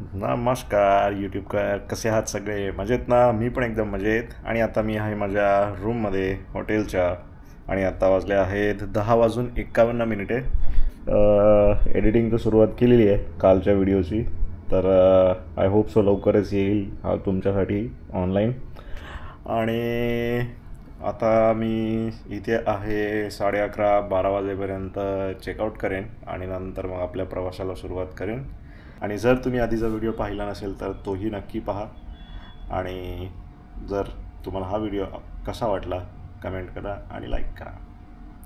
नमस्कार यूट्यूबकर, कसे आहात सगळे? मजेत ना? मी पण एकदम मजेत. आणि आता मी आहे माझ्या रूममध्ये हॉटेलच्या, आणि आता वाजले आहेत 10:51. एडिटिंग तर सुरुवात केलेली आहे कालच्या व्हिडिओची, तर आय होप सो लवकरच येईल हा तुमच्यासाठी ऑनलाईन. आणि आता मी इथे आहे 11:30-12 वाजेपर्यंत चेकआउट करेन आणि नंतर मग आपल्या प्रवासाला सुरुवात करेन. आणि जर तुम्ही आधीचा व्हिडिओ पाहिला नसेल तर तोही नक्की पहा. आणि जर तुम्हाला हा व्हिडिओ कसा वाटला कमेंट करा आणि लाईक करा.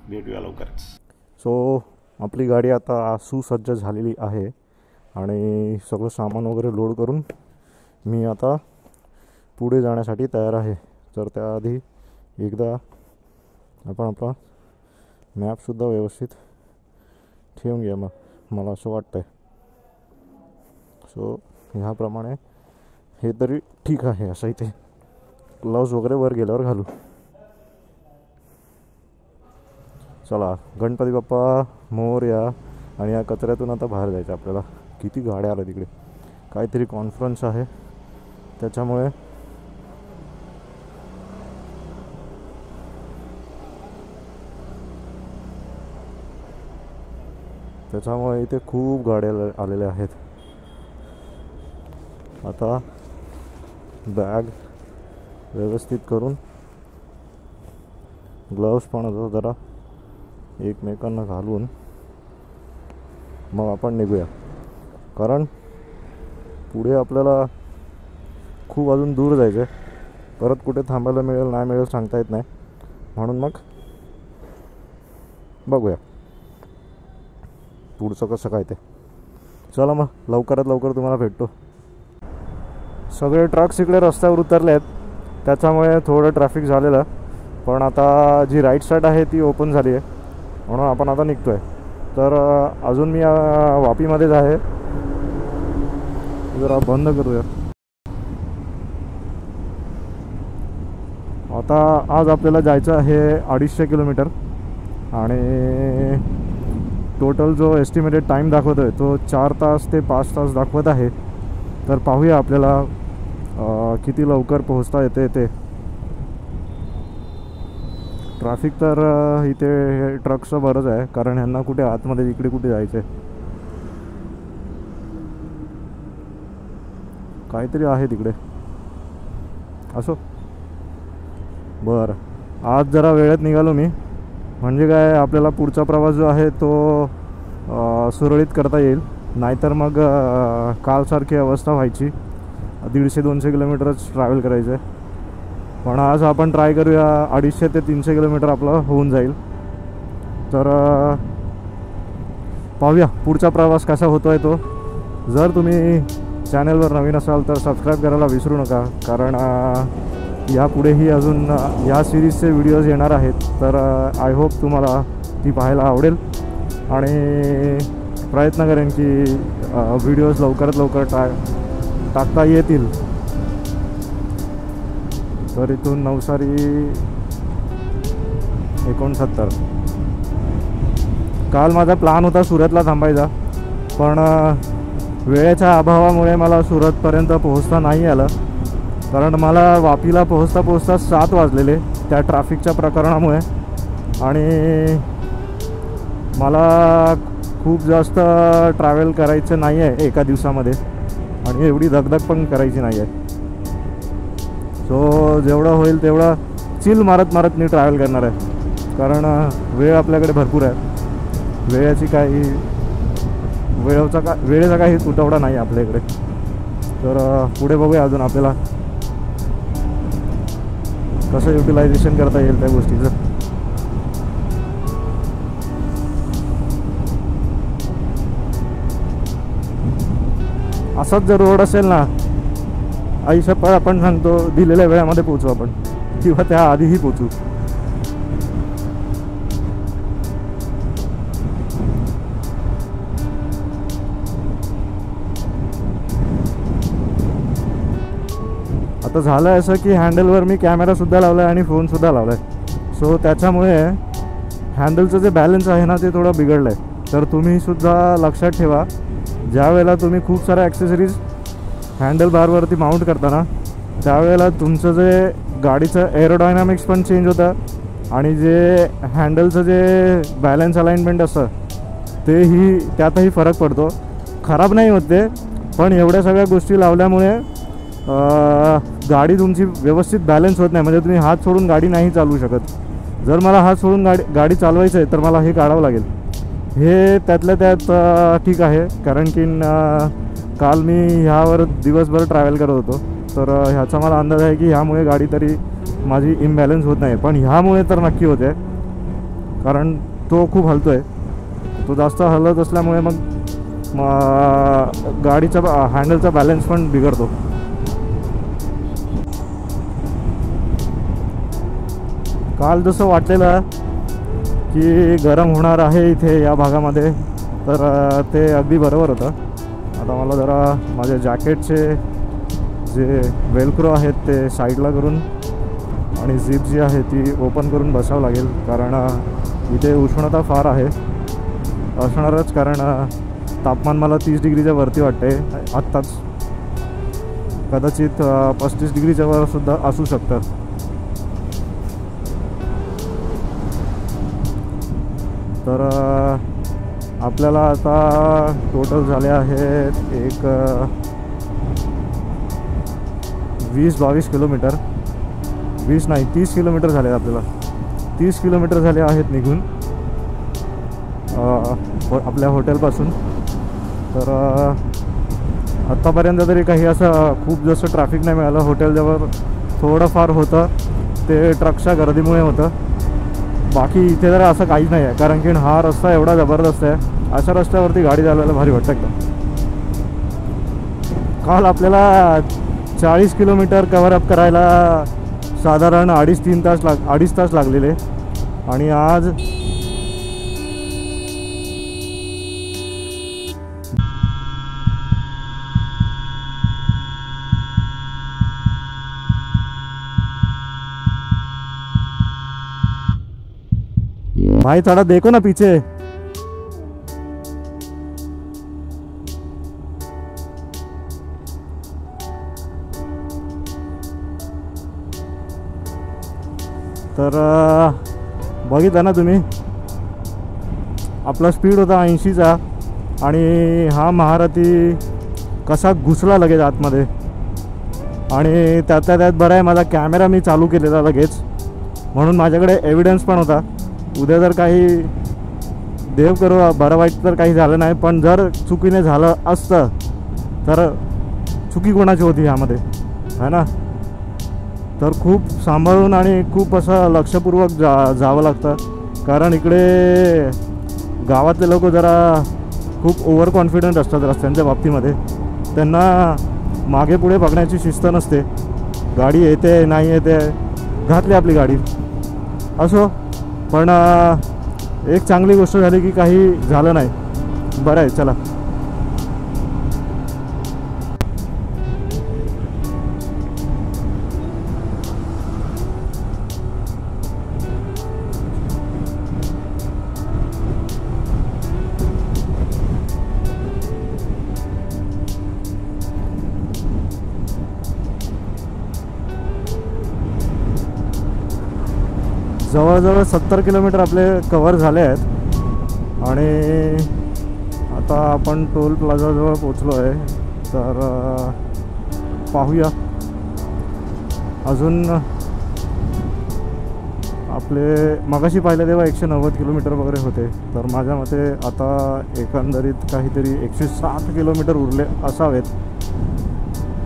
भेटूया लवकरच. सो आपली गाडी आता सुसज्ज झालेली आहे आणि सगळं सामान वगैरे लोड करून मी आता पुढे जाण्यासाठी तयार आहे. तर त्याआधी एकदा आपण आपला मॅपसुद्धा व्यवस्थित ठेवून घ्या. मला असं वाटतं आहे. सो ह्याप्रमाणे हे तरी ठीक आहे. असं इथे ग्लव्ज वगैरे वर गेल्यावर घालू. चला, गणपती बाप्पा मोरया. आणि या कचऱ्यातून आता बाहेर जायचं आपल्याला. किती गाड्या आल्या तिकडे, काहीतरी कॉन्फरन्स आहे त्याच्यामुळे. इथे खूप गाड्या आलेल्या आहेत. आता बॅग व्यवस्थित करून ग्लव्स पण आता जरा एकमेकांना घालून मग आपण निघूया. कारण पुढे आपल्याला खूप अजून दूर जायचं आहे. परत कुठे थांबायला मिळेल नाही मिळेल सांगता येत नाही. म्हणून मग बघूया पुढचं कसं काय ते. चला मग लवकरात लवकर तुम्हाला भेटतो. सगळे ट्रक्स इकडे रस्त्यावर उतरले आहेत, त्याच्यामुळे थोडं ट्रॅफिक झालेलं. पण आता जी राईट साईड आहे ती ओपन झाली आहे, म्हणून आपण आता निघतो आहे. तर अजून मी वापीमध्येच आहे. जरा बंद करूया. आता आज आपल्याला जायचं आहे 250 किलोमीटर आणि टोटल जो एस्टिमेटेड टाईम दाखवतो आहे तो 4 तास ते 5 तास दाखवत आहे. तर पाहूया आपल्याला किती लवकर पोहोचता येते ते. ट्रॅफिक तर इथे ट्रकचं बरंच आहे, कारण ह्यांना कुठे आतमध्ये इकडे कुठे जायचं आहे. काहीतरी आहे तिकडे. असो, बरं. आज जरा वेळेत निघालो मी, म्हणजे काय आपल्याला पुढचा प्रवास जो आहे तो सुरळीत करता येईल. नाहीतर मग कालसारखी अवस्था व्हायची. 150-200 किलोमीटरच ट्रॅव्हल करायचं आहे. पण आज आपण ट्राय करूया 250 ते 300 किलोमीटर आपलं होऊन जाईल. तर पाहूया पुढचा प्रवास कसा होतो आहे तो. जर तुम्ही चॅनलवर नवीन असाल तर सबस्क्राईब करायला विसरू नका, कारण यापुढेही अजून या सिरीजचे व्हिडिओज येणार आहेत. तर आय होप तुम्हाला ती पाहायला आवडेल आणि प्रयत्न करेन की व्हिडिओज लवकरात लवकर टाकता येतील. तर इथून नवसारी 69. काल माझा प्लॅन होता सुरतला थांबायचा, पण वेळेच्या अभावामुळे मला सुरतपर्यंत पोहोचता नाही आलं. कारण मला वापीला पोहोचता 7 वाजलेले त्या ट्रॅफिकच्या प्रकरणामुळे. आणि मला खूप जास्त ट्रॅव्हल करायचं नाही आहे एका दिवसामध्ये, आणि एवढी दगदग पण करायची नाही आहे. सो जेवढं होईल तेवढं चिल मारत मी ट्रॅव्हल करणार आहे. कारण वेळ आपल्याकडे भरपूर आहे. वेळेचा काही तुटवडा नाही आपल्याकडे. तर पुढे बघूया अजून आपल्याला कसं युटिलायझेशन करता येईल त्या गोष्टीचं. असाच जर रोड असेल ना, आयुष्यात आपण सांगतो दिलेल्या वेळामध्ये पोहोचू आपण, किंवा त्या आधीही पोहोचू. आता झालं असं की हँडलवर मी कॅमेरासुद्धा लावला आहे आणि फोनसुद्धा लावला आहे. सो त्याच्यामुळे हँडलचं जे बॅलन्स आहे ना ते थोडं बिघडलं आहे. तर तुम्हीसुद्धा लक्षात ठेवा, ज्या वेळेला तुम्ही खूप साऱ्या ॲक्सेसरीज हँडल बारवरती माउंट करताना त्यावेळेला तुमचं जे गाडीचं एरोडायनामिक्स पण चेंज होतं आणि जे हँडलचं जे बॅलन्स अलाइनमेंट असतं तेही त्यातही फरक पडतो. खराब नाही होत ते, पण एवढ्या सगळ्या गोष्टी लावल्यामुळे गाडी तुमची व्यवस्थित बॅलन्स होत नाही. म्हणजे तुम्ही हात सोडून गाडी नाही चालवू शकत. जर मला हात सोडून गाडी चालवायचं आहे तर मला हे काढावं लागेल. हे त्यातल्या त्यात ठीक आहे, कारण की काल मी ह्यावर दिवसभर ट्रॅव्हल करत होतो, तर ह्याचा मला अंदाज आहे की ह्यामुळे गाडी तरी माझी इम्बॅलन्स होत नाही. पण ह्यामुळे तर नक्की होते, कारण तो खूप हलतो आहे. तो जास्त हलत असल्यामुळे मग गाडीचा हँडलचा बॅलन्स पण बिघडतो. काल जसं वाटलेलं की गरम होणार आहे इथे या भागामध्ये, तर ते अगदी बरोबर होतं. आता मला जरा माझ्या जॅकेटचे जे वेलक्रो आहेत ते साईडला करून आणि झिप जी आहे ती ओपन करून बसावं लागेल, कारण इथे उष्णता फार आहे असणारच. कारण तापमान मला 30 डिग्रीच्या वरती वाटते आत्ताच, कदाचित 35 डिग्रीच्या वर सुद्धा असू शकतं. तर आपल्याला आता टोटल झाले आहेत एक 20-22 किलोमीटर. 20 नाही 30 किलोमीटर झाले आपल्याला. 30 किलोमीटर झाले आहेत निघून आपल्या हॉटेलपासून. तर आत्तापर्यंत तरी काही असं खूप जास्त ट्रॅफिक नाही मिळालं. हॉटेलजवळ थोडंफार होतं, ते ट्रकच्या गर्दीमुळे होतं. बाकी इथे जरा असं काहीच नाही आहे, कारण की हा रस्ता एवढा जबरदस्त आहे. अशा रस्त्यावरती गाडी चालवायला भारी वाटतं एकदम. काल आपल्याला 40 किलोमीटर कव्हरअप करायला साधारण 2.5 तास लागलेले, आणि आज भाई थोड़ा देखो ना पीछे. तर बघितलं ना तुम्ही, आपला स्पीड होता 80चा आणि हा महारथी कसा घुसला लगेच आतमध्ये. आणि त्यातल्या त्यात बरं आहे माझा कॅमेरा मी चालू केलेला लगेच, म्हणून माझ्याकडे एव्हिडन्स पण होता. उद्या जर काही देव करो बरं वाईट तर काही झालं नाही, पण जर चुकीने झालं असतं तर चुकी कोणाची होती ह्यामध्ये, है ना. तर खूप सांभाळून आणि खूप असं लक्षपूर्वक जावं लागतं, कारण इकडे गावातले लोक जरा खूप ओव्हर कॉन्फिडंट असतात रस्त्यांच्या बाबतीमध्ये. त्यांना मागे पुढे बघण्याची शिस्त नसते. गाडी येते नाही येते, घातली आपली गाडी असो. पण एक चांगली गोष्ट झाली की काही झालं नाही. बरं आहे, चला. जवळजवळ 70 किलोमीटर आपले कवर झाले आहेत, आणि आता आपण टोल प्लाझाजवळ पोचलो आहे. तर पाहूया अजून. आपले मगाशी पाहिले तेव्हा 190 किलोमीटर वगैरे होते, तर माझ्या मते आता एकंदरीत काहीतरी 160 किलोमीटर उरले असावेत.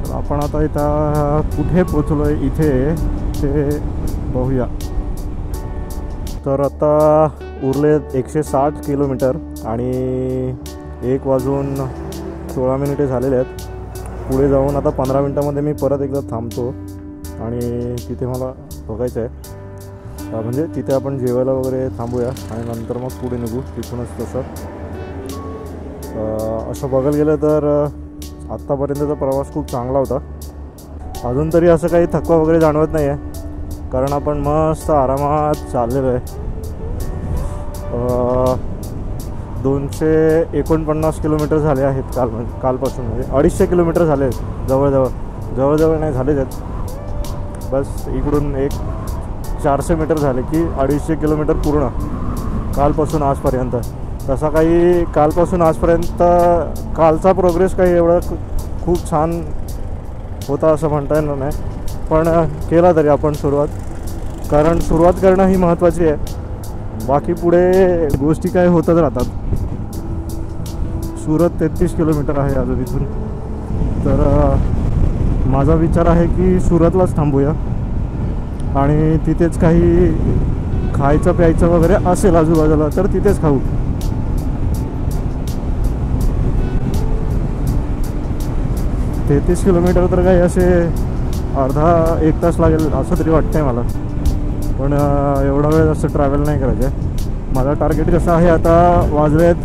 तर आपण आता इथं कुठे पोचलो आहे इथे ते पाहूया. तर आता उरले 160 किलोमीटर आणि 1:16 झालेले आहेत. पुढे जाऊन आता 15 मिनटामध्ये मी परत एकदा थांबतो आणि तिथे मला बघायचं आहे. म्हणजे तिथे आपण जेवायला वगैरे थांबूया आणि नंतर मग पुढे निघू तिथूनच. तसं असं बघायला गेलं तर आत्तापर्यंतचा प्रवास खूप चांगला होता. अजून तरी असं काही थकवा वगैरे जाणवत नाही आहे, कारण आपण मस्त आरामात चाललेलो आहे. 249 किलोमीटर झाले आहेत कालपासून, म्हणजे 250 किलोमीटर झाले आहेत जवळजवळ नाही झालेच आहेत. बस इकडून एक 400 मीटर झाले की 250 किलोमीटर पूर्ण कालपासून आजपर्यंत. तसा काही कालपासून आजपर्यंत कालचा प्रोग्रेस काही एवढा खूप छान होता असं म्हणता येणार नाही, पण केला तरी आपण सुरुवात, कारण सुरुवात करणं ही महत्त्वाची आहे. बाकी पुढे गोष्टी काय होतच राहतात. सुरत 33 किलोमीटर आहे अजून इथून, तर माझा विचार आहे की सुरतलाच थांबूया आणि तिथेच काही खायचं प्यायचं वगैरे असेल आजूबाजूला तर तिथेच खाऊ. तेहतीस किलोमीटर तर काही असे अर्धा एक तास लागेल असं तरी वाटतंय मला, पण एवढा वेळ असं ट्रॅव्हल नाही करायचं आहे. माझा टार्गेट कसं आहे, आता वाजलेत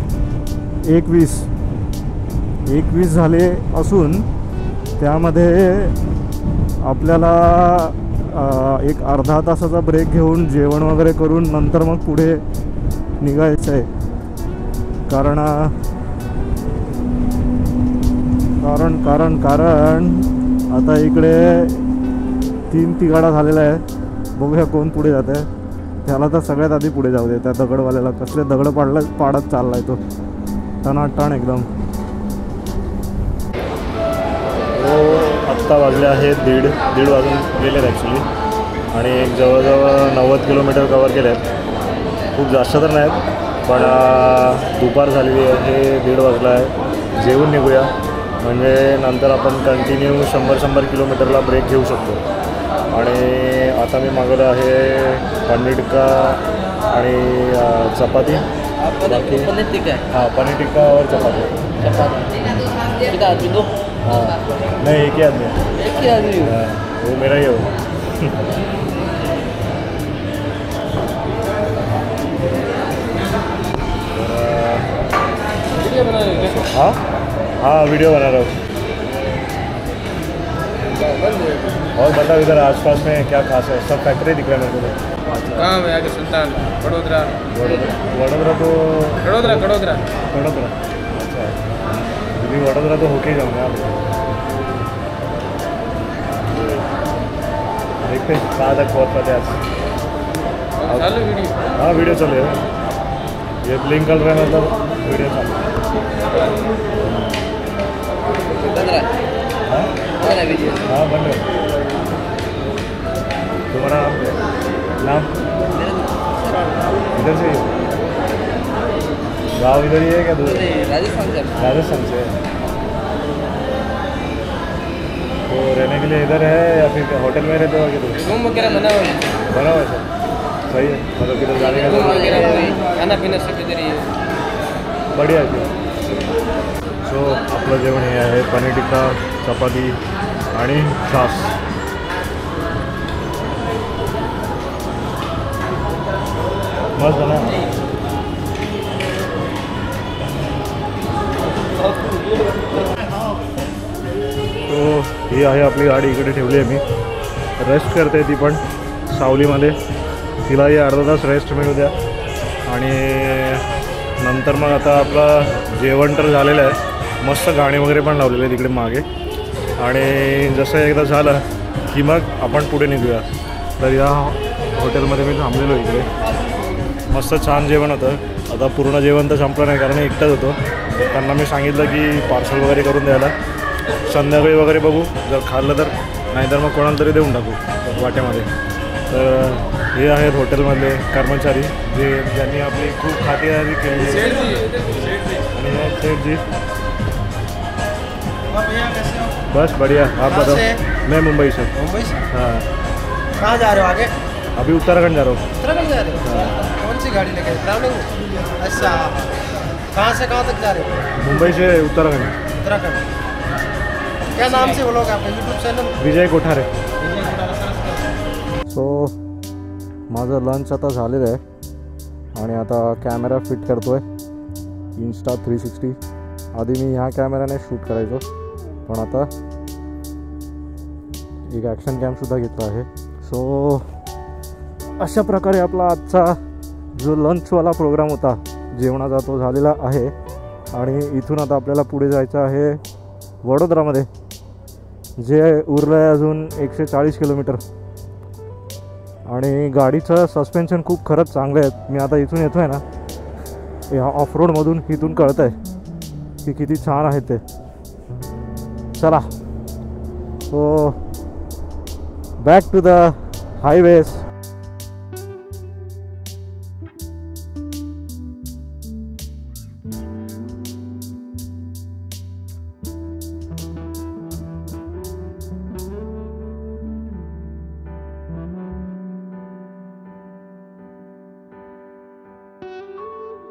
1:20 झाले असून त्यामध्ये आपल्याला एक अर्धा तासाचा ब्रेक घेऊन जेवण वगैरे करून नंतर मग पुढे निघायचं आहे. कारण आता इकडे 3 तिगाडा झालेला आहे. बघूया कोण पुढे जात आहे. त्याला तर सगळ्यात आधी पुढे जाऊ दे. त्या दगडवाल्याला कसले दगड पाडत चाललाय तो, टनाटण एकदम. आत्ता वाजले आहेत दीड वाजून गेलेत ॲक्च्युली, आणि जवळजवळ 90 किलोमीटर कवर केले आहेत. खूप जास्त तर नाहीत, पण दुपार झालेली आहे, 1:30 वाजला आहे. जेवून निघूया, म्हणजे नंतर आपण कंटिन्यू 100 किलोमीटरला ब्रेक घेऊ शकतो. आणि आता मी मागवलं आहे पनीर टिक्का आणि चपाती. पनीर टिक्का, हाँ पनीर टिक्का और चपाती. हाँ नहीं, एक ही आदमी. हाँ वो मेरा ही हो. हाँ हाँ वीडियो बना रहा हूँ. और मतलब इधर आसपास में क्या खास है? सब फैक्ट्री दिख रहा है मेरे को. कहाँ में आगे सुल्तान, वडोदरा. तो वडोदरा. अच्छा, अभी वडोदरा तो होके ही जाऊँगा. देखते हैं कहाँ तक पहुँच पाते आज. चालू वीडियो. हाँ वीडियो चल रहा है, ये ब्लिंक कर रहा है, मतलब वीडियो चालू. हाँ बन रहा. तुम्हारा नाम? इधर से ही? गाँव इधर ही है क्या? दूर? राजस्थान से. तो रहने के लिए इधर है या फिर होटल में रहते हो? किधर रूम वगैरह बना हुआ है सर? सही है, मतलब किधर जाने का खाना पीना सब इधर ही है. बढ़िया आहे. सो आपलं जेवण हे आहे पनीर टिक्का, चपाती आणि छास. मस्त ना. तो ही आहे आपली गाडी, इकडे ठेवली आहे मी. रेस्ट करते ती पण सावलीमध्ये. तिलाही अर्धा तास रेस्ट मिळू द्या. आणि नंतर मग आता आपलं जेवण तर झालेलं आहे. मस्त गाणे वगैरे पण लावलेले आहे तिकडे मागे. आणि जसं एकदा झालं की मग आपण पुढे निघूया. तर या हॉटेलमध्ये मी थांबलेलो इकडे. मस्त छान जेवण होतं. आता पूर्ण जेवण तर संपलं नाही, कारण एकटाच होतो. त्यांना मी सांगितलं की पार्सल वगैरे करून द्यायला. संध्याकाळी वगैरे बघू, जर खाल्लं तर, नाहीतर मग कोणाला तरी देऊन टाकू वाट्यामध्ये. तर हे आहेत हॉटेलमधले कर्मचारी, ज्यांनी आपली खूप खातिरदारी केली. आणि हे सेठजी. बस बढ़िया. आप बताओ. मैं मुंबई से. हाँ. कहाँ जा रहे हो आगे? अभी उत्तराखंड जा रहा हूँ. उत्तराखंड जा रहे हो? कौन सी गाड़ी लेके? ट्रैवलिंग. अच्छा, कहाँ से कहाँ तक जा रहे हो? मुंबई से उत्तराखंड. उत्तराखंड. क्या नाम से बोलोगे आपका यूट्यूब चॅनल? विजय कोठारे. सो माझं लंच आता झालेलं आहे आणि आता कॅमेरा फिट करतो आहे इन्स्टा 360. आधी मी ह्या कॅमेऱ्याने शूट करायचो, पण आता एक ॲक्शन कॅमसुद्धा घेतला आहे. सो अशा प्रकारे आपला आजचा जो लंचवाला प्रोग्राम होता जेवणाचा तो झालेला आहे आणि इथून आता आपल्याला पुढे जायचं आहे वडोदरामध्ये, जे उरलं आहे अजून 140 किलोमीटर. आणि गाडीचं सस्पेन्शन खूप खरंच चांगलं आहे. मी आता इथून येतो आहे ना, या ऑफरोडमधून इथून कळतं आहे की किती छान आहे ते. चला, so back to the highways.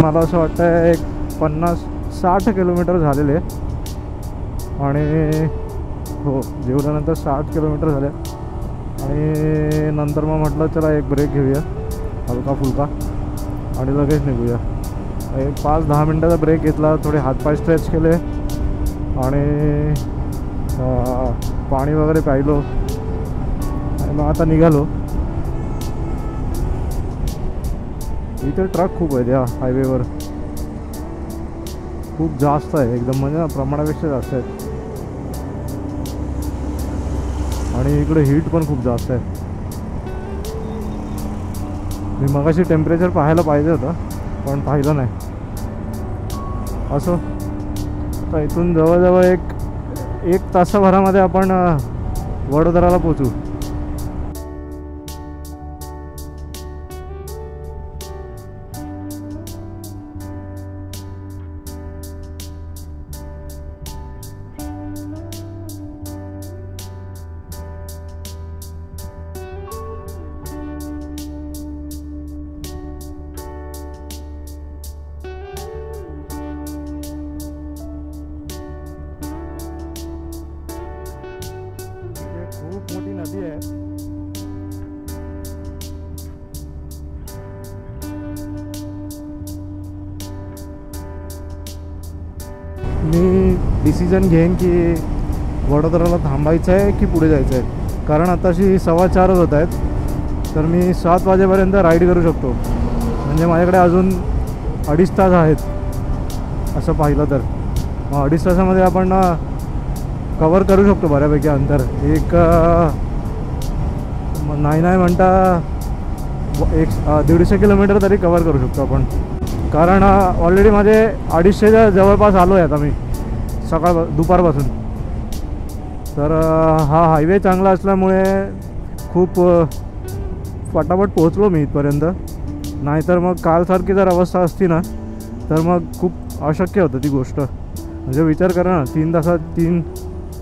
मला असं वाटतं एक 50-60 किलोमीटर झालेले आणि हो, जेवल्यानंतर 60 किलोमीटर झाले. आणि नंतर मग म्हटलं चला एक ब्रेक घेऊया हलका फुलका आणि लगेच निघूया. एक 5-10 मिनटाचा ब्रेक घेतला, थोडे हातपाय स्ट्रेच केले आणि पाणी वगैरे प्यायलो आणि मग आता निघालो. इथे ट्रक खूप आहेत या हायवेवर, खूप जास्त आहे एकदम, म्हणजे प्रमाणापेक्षा जास्त आहेत. आणि इकडे हीट पण खूप जास्त आहे. मी मगाशी टेम्परेचर पाहायला पाहिजे होतं पण पाहिलं नाही. असं तर इथून जवळजवळ एक तासाभरामध्ये आपण वडोदराला पोचू. खूप मोठी नदी आहे. मी डिसिजन घेईन की वडोदराला थांबायचं आहे की पुढे जायचं आहे, कारण आताशी 4:15 होत आहेत. तर मी 7 वाजेपर्यंत राईड करू शकतो, म्हणजे माझ्याकडे अजून 2.5 तास आहेत असं पाहिलं तर. 2.5 तासामध्ये आपण कवर करू शकतो बऱ्यापैकी अंतर. एक नाही म्हणता 150 किलोमीटर तरी कवर करू शकतो आपण, कारण ऑलरेडी माझे 250च्या जवळपास आलो आहे आता मी दुपारपासून. तर हा हायवे चांगला असल्यामुळे खूप फटाफट पोहोचलो मी इथपर्यंत. नाहीतर मग कालसारखी जर अवस्था असती ना तर मग खूप अशक्य होतं ती गोष्ट. म्हणजे विचार करा ना,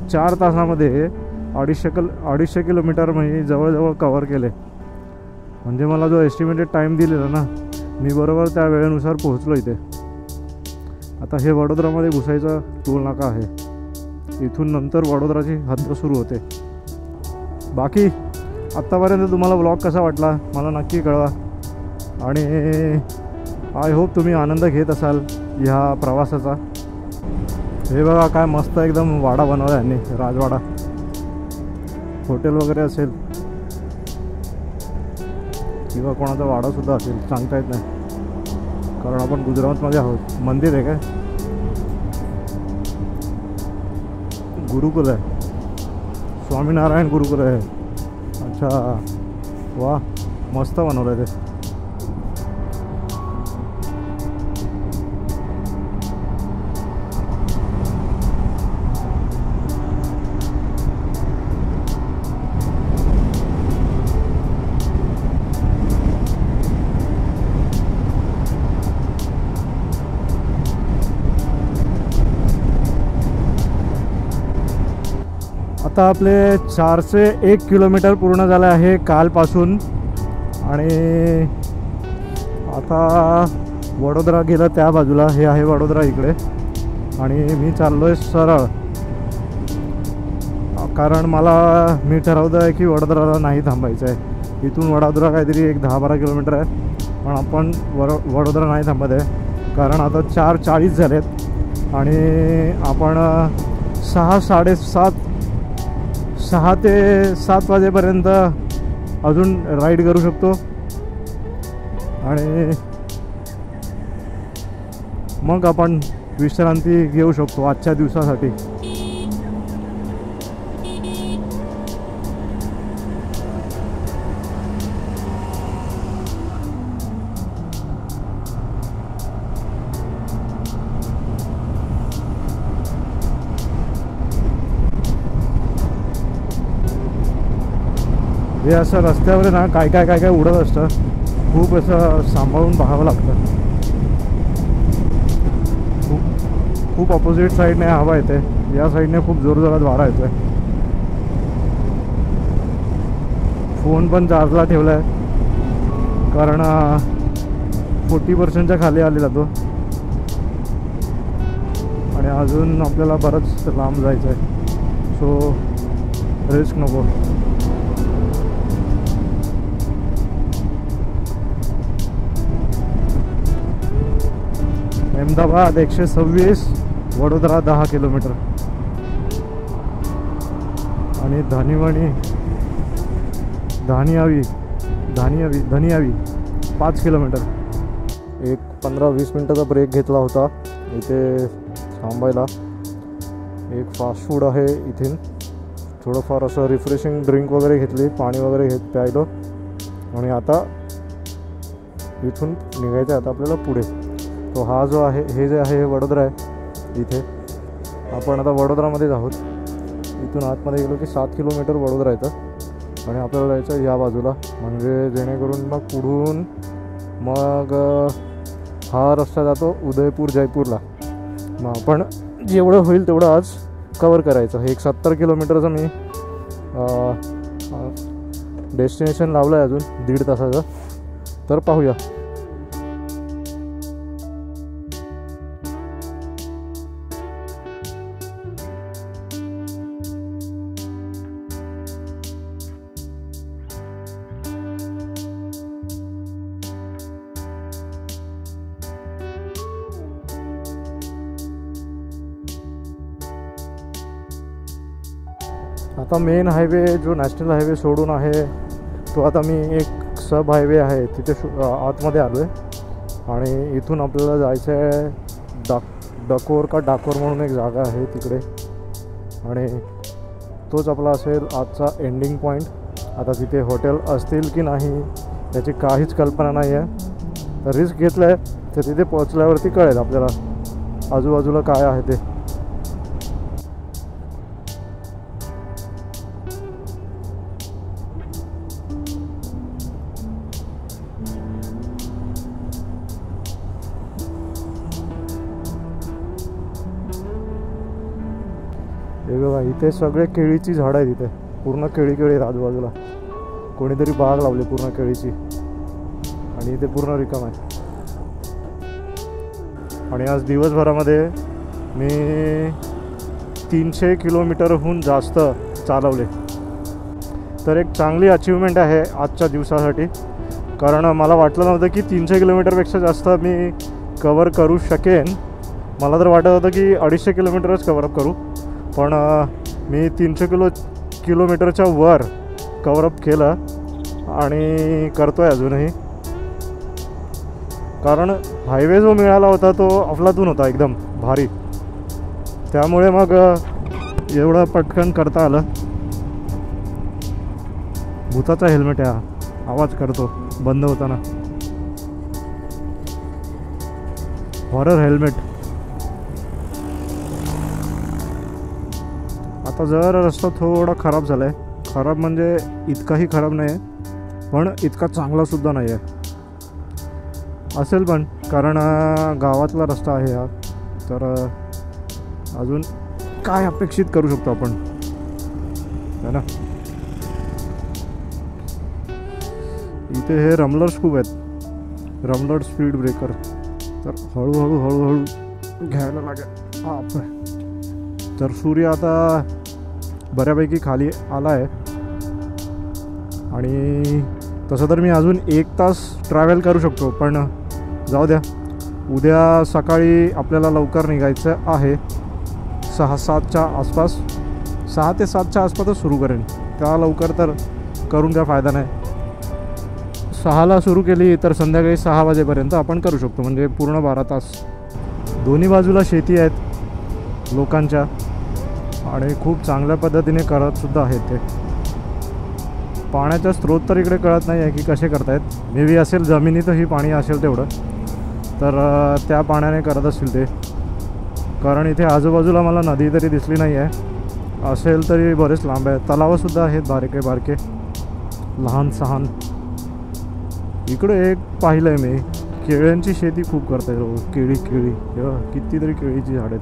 4 तासामध्ये 250 किलोमीटर म्हणजे जवळजवळ कवर केले. म्हणजे मला जो एस्टिमेटेड टाईम दिलेला ना, मी बरोबर त्या वेळेनुसार पोहोचलो इथे. आता हे वडोदरामध्ये घुसायचा टोल नाका आहे. इथून नंतर वडोदराची हद्द सुरू होते. बाकी आत्तापर्यंत तुम्हाला व्लॉग कसा वाटला मला नक्की कळवा. आणि आय होप तुम्ही आनंद घेत असाल ह्या प्रवासाचा. हे बघा काय मस्त एकदम वाडा बनवला यांनी, राजवाडा. हॉटेल वगैरे असेल किंवा कोणाचा वाडासुद्धा असेल, सांगता येत नाही, कारण आपण गुजरातमध्ये आहोत. मंदिर आहे काय, गुरुकुल आहे, स्वामीनारायण गुरुकुल आहे. अच्छा, वा, मस्त बनवलं आहे ते. आता आपले 401 किलोमीटर पूर्ण झाले आहे कालपासून. आणि आता वडोदरा गेलं त्या बाजूला, हे आहे वडोदरा इकडे. आणि मी चाललो आहे सरळ, कारण मी ठरवलं आहे की वडोदराला नाही थांबायचं आहे. इथून वडोदरा काहीतरी एक 10-12 किलोमीटर आहे, पण आपण वडोदरा नाही थांबत आहे, कारण आता 4:40 झालेत आणि आपण 6 ते 7 वाजेपर्यंत अजून राईड करू शकतो. आणि मग आपण विश्रांती घेऊ शकतो आजच्या दिवसासाठी. हे असं रस्त्यावर ना काय काय काय काय उडत असतं. खूप असं सांभाळून पाहावं लागतं. खूप ऑपोजिट साईडने हवा येते. या साईडने खूप जोरजोरात वारा येतोय. फोन पण चार्जला ठेवला आहे कारण 40%च्या खाली आलेला तो. आणि अजून आपल्याला बरंच लांब जायचं आहे. सो रिस्क नको. अहमदाबाद 126, वडोदरा 10 किलोमीटर आणि धानियावी 5 किलोमीटर. एक 15-20 मिनटाचा ब्रेक घेतला होता इथे थांबायला. एक फास्ट फूड आहे इथे. थोडंफार असं रिफ्रेशिंग ड्रिंक वगैरे घेतली, पाणी वगैरे प्यायलो आणि आता इथून निघायचं आहे आता आपल्याला पुढे. तो हा जो आहे हे जे आहे हे वडोदरा आहे. इथे आपण आता वडोदरामध्येच आहोत. इथून आतमध्ये गेलो की 7 किलोमीटर वडोदरा येतं आणि आपल्याला जायचं या बाजूला. म्हणजे जेणेकरून मग पुढून मग हा रस्ता जातो उदयपूर जयपूरला. मग आपण जेवढं होईल तेवढं आज कवर करायचं. एक 70 किलोमीटरचं मी डेस्टिनेशन लावलं आहे अजून 1.5 तासाचं. तर पाहूया. आता मेन हायवे जो नॅशनल हायवे सोडून आहे तो आता मी एक सब हायवे आहे तिथे आतमध्ये आलो आहे. आणि इथून आपल्याला जायचं आहे डाकोर म्हणून एक जागा आहे तिकडे. आणि तोच आपला असेल आजचा एंडिंग पॉईंट. आता तिथे हॉटेल असतील की नाही याची काहीच कल्पना नाही आहे. तर रिस्क घेतलं आहे तर तिथे पोहोचल्यावरती कळेल आपल्याला आजूबाजूला काय आहे ते. हे बघा इथे सगळे केळीची झाडं आहेत. इथे पूर्ण केळी आहेत आजूबाजूला. कोणीतरी बाग लावली पूर्ण केळीची आणि इथे पूर्ण रिकाम आहे. आणि आज दिवसभरामध्ये मी 300 किलोमीटरहून जास्त चालवले. तर एक चांगली अचिव्हमेंट आहे आजच्या दिवसासाठी. कारण मला वाटलं नव्हतं की 300 किलोमीटरपेक्षा जास्त मी कवर करू शकेन. मला तर वाटत होतं की 250 किलोमीटरच कवरअप करू. पण मी 300 किलोमीटरच्या वर कवरअप केलं आणि करतो आहे अजूनही. कारण हायवे जो मिळाला होता तो अफलातून होता एकदम भारी. त्यामुळे मग एवढं पटकन करता आलं. भूताचा हेल्मेट आहे हा. आवाज करतो बंद होताना. Horror helmet. आता जर रस्ता थोडा खराब झाला आहे. खराब म्हणजे इतकाही खराब नाही आहे पण इतका चांगलासुद्धा नाही आहे. असेल पण कारण गावातला रस्ता आहे हा. तर अजून काय अपेक्षित करू शकतो आपण है ना. इथे हे रमलर्स खूप आहेत. रमलर स्पीड ब्रेकर. तर हळूहळू घ्यायला लागेल. हा तर सूर्य आता बऱ्यापैकी खाली आला आहे. आणि तसं तर मी अजून 1 तास ट्रॅव्हल करू शकतो पण जाऊ द्या. उद्या सकाळी आपल्याला लवकर निघायचं आहे. 6-7च्या आसपास. 6 ते 7च्या आसपासच सुरू करेन. त्या लवकर तर करून काय फायदा नाही. 6ला सुरू केली तर संध्याकाळी 6 वाजेपर्यंत आपण करू शकतो. म्हणजे पूर्ण 12 तास दोन्ही बाजूला शेती आहेत लोकांच्या आणि खूप चांगल्या पद्धतीने करतसुद्धा आहेत ते. पाण्याचा स्रोत तर इकडे कळत नाही आहे की कसे करतायत. मे बी असेल जमिनीतही पाणी असेल तेवढं, तर त्या पाण्याने करत असतील ते. कारण इथे आजूबाजूला मला नदी तरी दिसली नाही आहे. असेल तरी बरेच लांब आहे. तलावसुद्धा आहेत बारके बारके लहान सहान. इकडे एक पाहिलं आहे मी, केळ्यांची शेती खूप करतायत लोक. केळी कितीतरी केळीची झाड आहेत.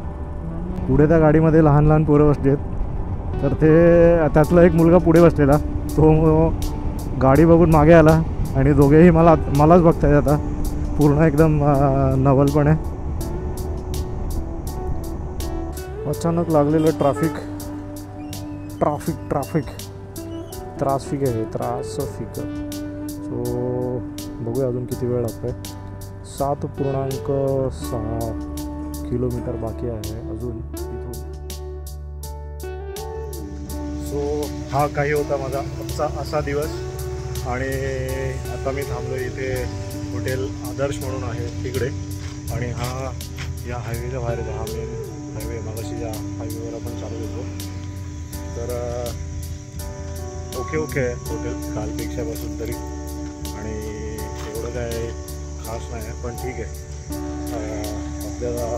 पुढे त्या गाडीमध्ये लहान लहान पोरं बसली आहेत. तर ते त्यातला एक मुलगा पुढे बसलेला, तो गाडी बघून मागे आला आणि दोघेही मलाच बघतायत आता पूर्ण एकदम नवलपणे. अचानक लागलेलं ट्रॅफिक आहे. सो बघूया अजून किती वेळ लागतोय. 7.6 किलोमीटर बाकी आहे अजून इथून. सो हा काही होता माझा आजचा असा दिवस. आणि आता मी थांबलो इथे हॉटेल आदर्श म्हणून आहे तिकडे. आणि हा या हायवेच्या बाहेर आहे. हा मेन हायवे मागाशी या हायवेवर आपण चालू होतो. तर ओके आहे हॉटेल कालपेक्षापासून तरी. आणि एवढं काय खास नाही आहे, पण ठीक आहे. आपल्याला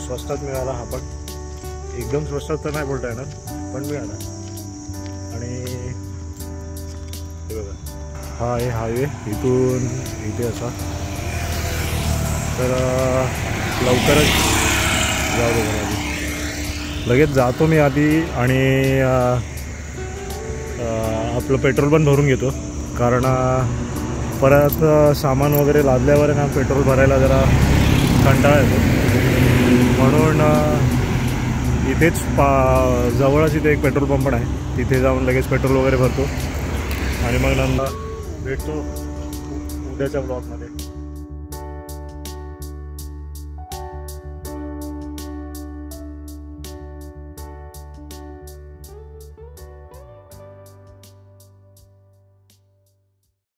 स्वस्तात मिळाला हा, पण एकदम स्वस्तात तर नाही बोलता येणार, पण मिळाला. आणि हे बघा, हा आहे हायवे इथून इथे असा. तर लवकरच जाऊ दे मला, लगेच जातो मी आधी. आणि आपलं पेट्रोल पण भरून घेतो, कारण परत सामान वगैरे लादल्यावर ना पेट्रोल भरायला जरा कंटाळा येतो. म्हणून इथेच जवळच इथे एक पेट्रोल पंप पण आहे, तिथे जाऊन लगेच पेट्रोल वगैरे भरतो. आणि मग नंतर भेटतो उद्याच्या ब्लॉगमध्ये.